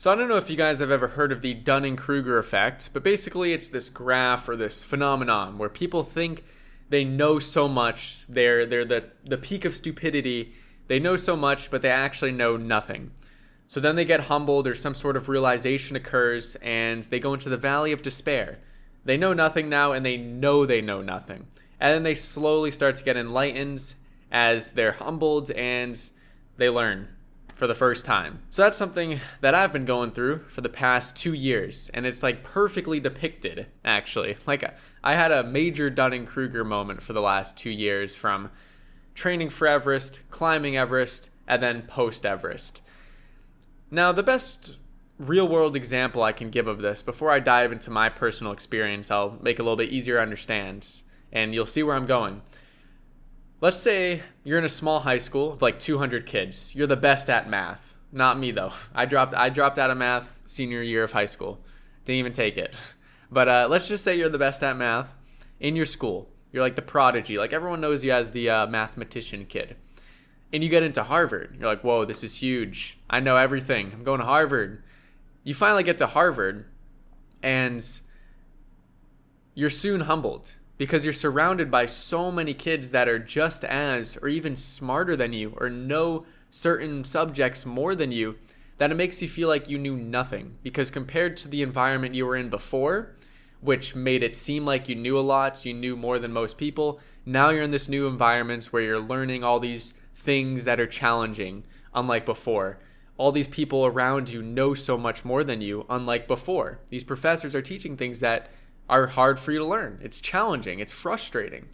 So I don't know if you guys have ever heard of the Dunning-Kruger effect, but basically it's this graph or this phenomenon where people think they know so much, they're the peak of stupidity, they know so much, but they actually know nothing. So then they get humbled or some sort of realization occurs and they go into the valley of despair. They know nothing now and they know nothing. And then they slowly start to get enlightened as they're humbled and they learn for the first time. So that's something that I've been going through for the past 2 years, and it's like perfectly depicted, actually. Like I had a major Dunning-Kruger moment for the last 2 years, from training for Everest, climbing Everest, and then post-Everest. Now, the best real-world example I can give of this, before I dive into my personal experience, I'll make it a little bit easier to understand, and you'll see where I'm going. Let's say you're in a small high school with like 200 kids. You're the best at math. Not me though. I dropped out of math senior year of high school. Didn't even take it. But let's just say you're the best at math in your school. You're like the prodigy. Like everyone knows you as the mathematician kid. And you get into Harvard. You're like, whoa, this is huge. I know everything. I'm going to Harvard. You finally get to Harvard and you're soon humbled, because you're surrounded by so many kids that are just as or even smarter than you or know certain subjects more than you, that it makes you feel like you knew nothing. Because compared to the environment you were in before, which made it seem like you knew a lot, you knew more than most people, now you're in this new environment where you're learning all these things that are challenging, unlike before. All these people around you know so much more than you, unlike before. These professors are teaching things that are hard for you to learn. It's challenging. It's frustrating.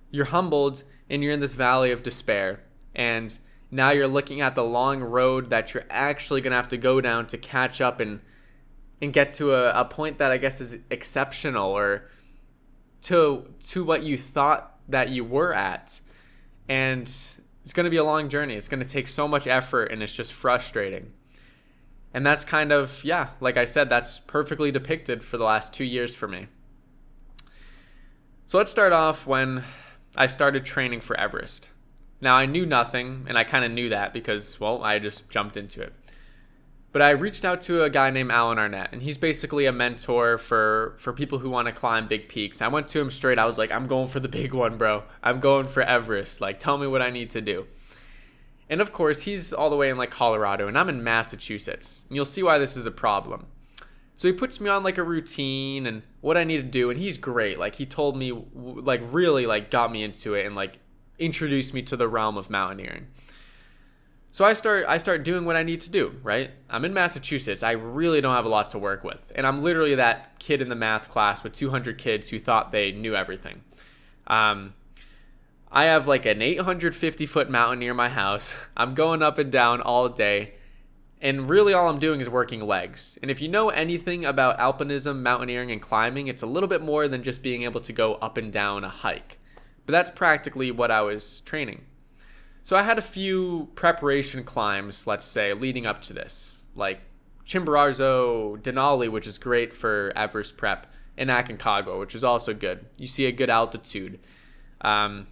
You're humbled and you're in this valley of despair. And now you're looking at the long road that you're actually going to have to go down to catch up and get to a point that I guess is exceptional, or to what you thought that you were at. And it's going to be a long journey. It's going to take so much effort, and it's just frustrating. And that's kind of, yeah, like I said, that's perfectly depicted for the last 2 years for me. So let's start off when I started training for Everest. Now, I knew nothing, and I kind of knew that because, well, I just jumped into it. But I reached out to a guy named Alan Arnett, and he's basically a mentor for people who want to climb big peaks. I went to him straight. I was like, I'm going for the big one, bro. I'm going for Everest. Like, tell me what I need to do. And of course, he's all the way in like Colorado, and I'm in Massachusetts. And you'll see why this is a problem. So he puts me on like a routine and what I need to do, and he's great. Like he told me, like really like got me into it and like introduced me to the realm of mountaineering. So I start doing what I need to do, right? I'm in Massachusetts. I really don't have a lot to work with. And I'm literally that kid in the math class with 200 kids who thought they knew everything. I have like an 850-foot mountain near my house. I'm going up and down all day. And really all I'm doing is working legs. And if you know anything about alpinism, mountaineering, and climbing, it's a little bit more than just being able to go up and down a hike. But that's practically what I was training. So I had a few preparation climbs, let's say, leading up to this. Like Chimborazo, Denali, which is great for Everest prep, and Aconcagua, which is also good. You see a good altitude. And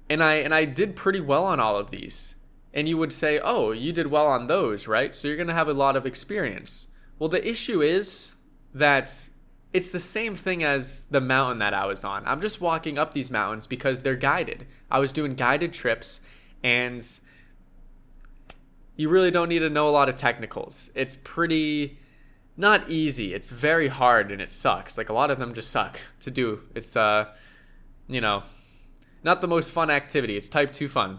I did pretty well on all of these. And you would say, oh, you did well on those, right? So you're going to have a lot of experience. Well, the issue is that it's the same thing as the mountain that I was on. I'm just walking up these mountains because they're guided. I was doing guided trips, and you really don't need to know a lot of technicals. It's pretty not easy. It's very hard, and it sucks. Like a lot of them just suck to do. It's, not the most fun activity. It's type 2 fun.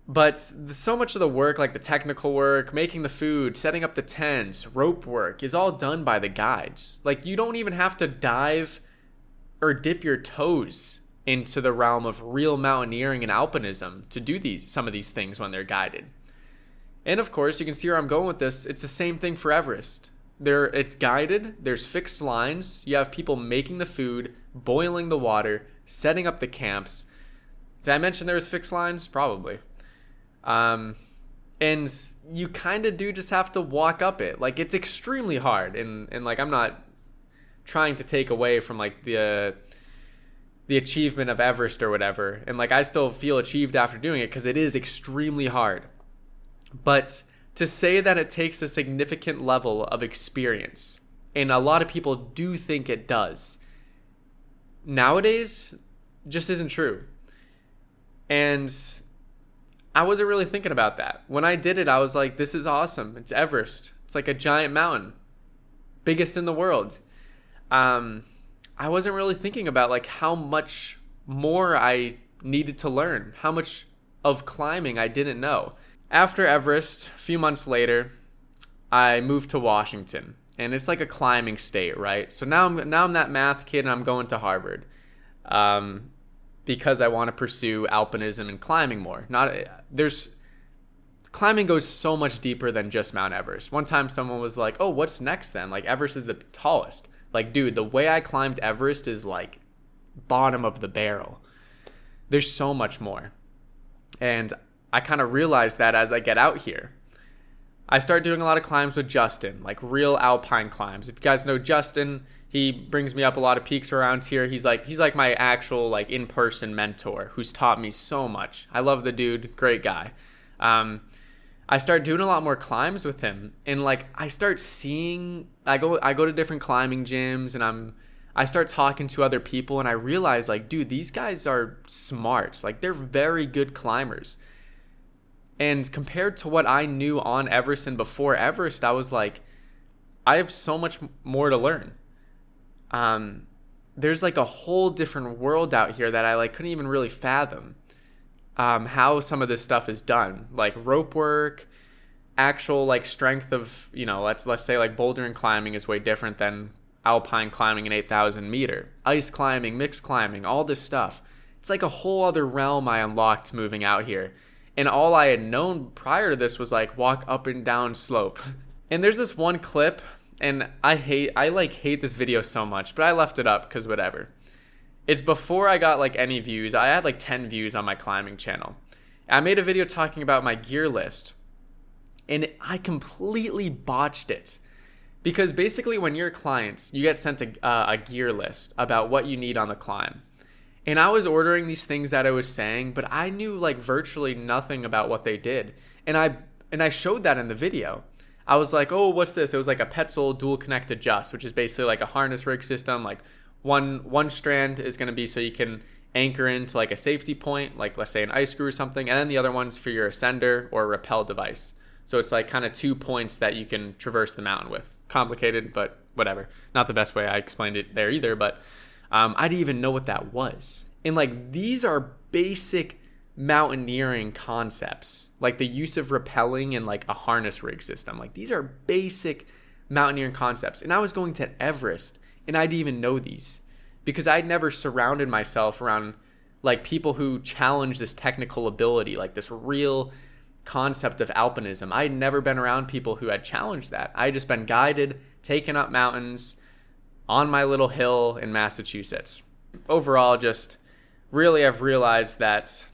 But so much of the work, like the technical work, making the food, setting up the tents, rope work, is all done by the guides. Like you don't even have to dive or dip your toes into the realm of real mountaineering and alpinism to do some of these things when they're guided. And of course, you can see where I'm going with this. It's the same thing for Everest. It's guided. There's fixed lines. You have people making the food, boiling the water, setting up the camps. Did I mention there was fixed lines? Probably. And you kind of do just have to walk up it. Like it's extremely hard, and like I'm not trying to take away from like the achievement of Everest or whatever, and like I still feel achieved after doing it because it is extremely hard. But to say that it takes a significant level of experience, and a lot of people do think it does, nowadays just isn't true. And I wasn't really thinking about that. When I did it, I was like, this is awesome. It's Everest. It's like a giant mountain, biggest in the world. I wasn't really thinking about like how much more I needed to learn, how much of climbing I didn't know. After Everest, a few months later, I moved to Washington, and it's like a climbing state, right? So now I'm that math kid, and I'm going to Harvard, because I want to pursue alpinism and climbing more. Climbing goes so much deeper than just Mount Everest. One time someone was like, "Oh, what's next then? Like Everest is the tallest." Like, dude, the way I climbed Everest is like bottom of the barrel. There's so much more. And I kind of realized that as I get out here. I start doing a lot of climbs with Justin, like real alpine climbs. If you guys know Justin, he brings me up a lot of peaks around here. He's like my actual like in-person mentor who's taught me so much. I love the dude, great guy. I start doing a lot more climbs with him, and like I start seeing, I go to different climbing gyms, and I start talking to other people, and I realize like, dude, these guys are smart. Like they're very good climbers. And compared to what I knew on Everest and before Everest, I was like, I have so much more to learn. There's like a whole different world out here that I like couldn't even really fathom. How some of this stuff is done, like rope work, actual like strength of, let's say like bouldering climbing is way different than alpine climbing an 8,000 meter, ice climbing, mixed climbing, all this stuff. It's like a whole other realm I unlocked moving out here. And all I had known prior to this was like walk up and down slope. And there's this one clip, and I hate this video so much, but I left it up because whatever. It's before I got like any views. I had like 10 views on my climbing channel. I made a video talking about my gear list, and I completely botched it. Because basically when you're clients, you get sent a gear list about what you need on the climb. And I was ordering these things that I was saying, but I knew like virtually nothing about what they did. And I showed that in the video. I was like, oh, what's this? It was like a Petzl dual connect adjust, which is basically like a harness rig system. Like one strand is going to be so you can anchor into like a safety point, like let's say an ice screw or something. And then the other one's for your ascender or rappel device. So it's like kind of 2 points that you can traverse the mountain with. Complicated, but whatever. Not the best way I explained it there either, but I didn't even know what that was. And like these are basic mountaineering concepts, like the use of rappelling and like a harness rig system. Like these are basic mountaineering concepts. And I was going to Everest and I didn't even know these because I'd never surrounded myself around like people who challenge this technical ability, like this real concept of alpinism. I had never been around people who had challenged that. I had just been guided, taken up mountains on my little hill in Massachusetts. Overall, just really I've realized that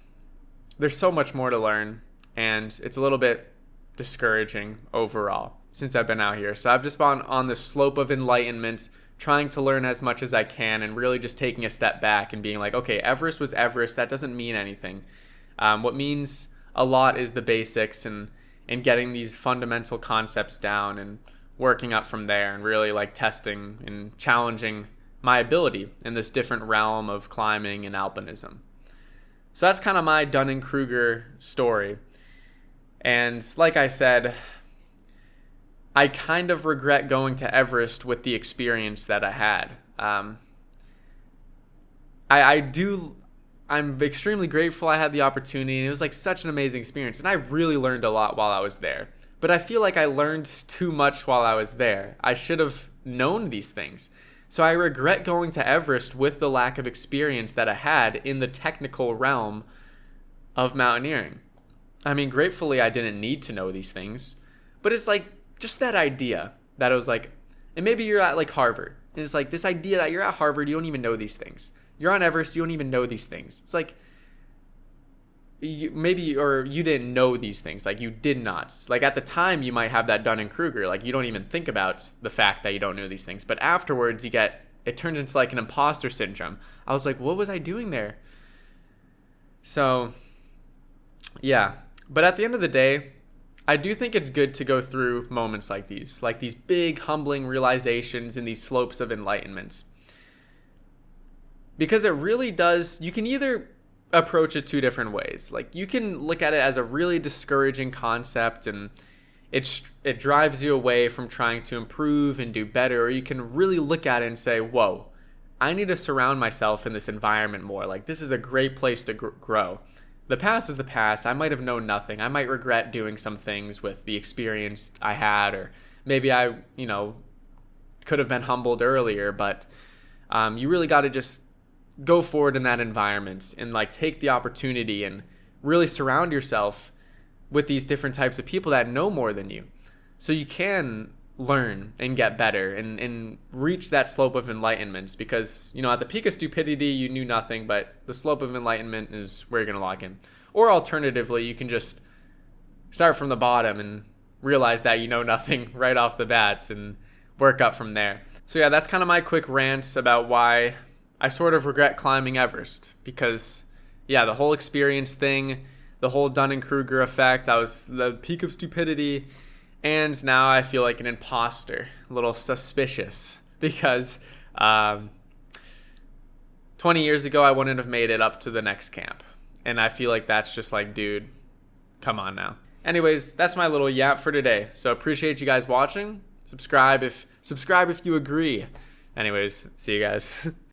there's so much more to learn, and it's a little bit discouraging overall since I've been out here. So I've just been on this slope of enlightenment, trying to learn as much as I can and really just taking a step back and being like, okay, Everest was Everest. That doesn't mean anything. What means a lot is the basics and getting these fundamental concepts down and working up from there and really like testing and challenging my ability in this different realm of climbing and alpinism. So that's kind of my Dunning-Kruger story. And like I said, I kind of regret going to Everest with the experience that I had. I'm extremely grateful I had the opportunity, and it was like such an amazing experience, and I really learned a lot while I was there. But I feel like I learned too much while I was there. I should have known these things. So I regret going to Everest with the lack of experience that I had in the technical realm of mountaineering. I mean, gratefully I didn't need to know these things, but it's like just that idea that it was like, and maybe you're at like Harvard, and it's like this idea that you're at Harvard, you don't even know these things. You're on Everest, you don't even know these things. It's like, you didn't know these things. Like you did not. Like at the time you might have that Dunning-Kruger. Like you don't even think about the fact that you don't know these things. But afterwards it turns into like an imposter syndrome. I was like, what was I doing there? So yeah. But at the end of the day, I do think it's good to go through moments like these big humbling realizations and these slopes of enlightenment. Because it really does, you can either approach it two different ways. Like you can look at it as a really discouraging concept and it drives you away from trying to improve and do better, or you can really look at it and say, whoa, I need to surround myself in this environment more. Like this is a great place to grow. The past is the past. I might have known nothing. I might regret doing some things with the experience I had, or maybe I, could have been humbled earlier, but you really got to just go forward in that environment and like take the opportunity and really surround yourself with these different types of people that know more than you, so you can learn and get better and reach that slope of enlightenment. Because at the peak of stupidity you knew nothing, but the slope of enlightenment is where you're going to lock in. Or alternatively, you can just start from the bottom and realize that you know nothing right off the bats and work up from there. So yeah, that's kind of my quick rant about why I sort of regret climbing Everest. Because yeah, the whole experience thing, the whole Dunning-Kruger effect, I was the peak of stupidity, and now I feel like an imposter, a little suspicious, because 20 years ago I wouldn't have made it up to the next camp, and I feel like that's just like, dude, come on now. Anyways, that's my little yap for today, so appreciate you guys watching. Subscribe if you agree. Anyways, see you guys.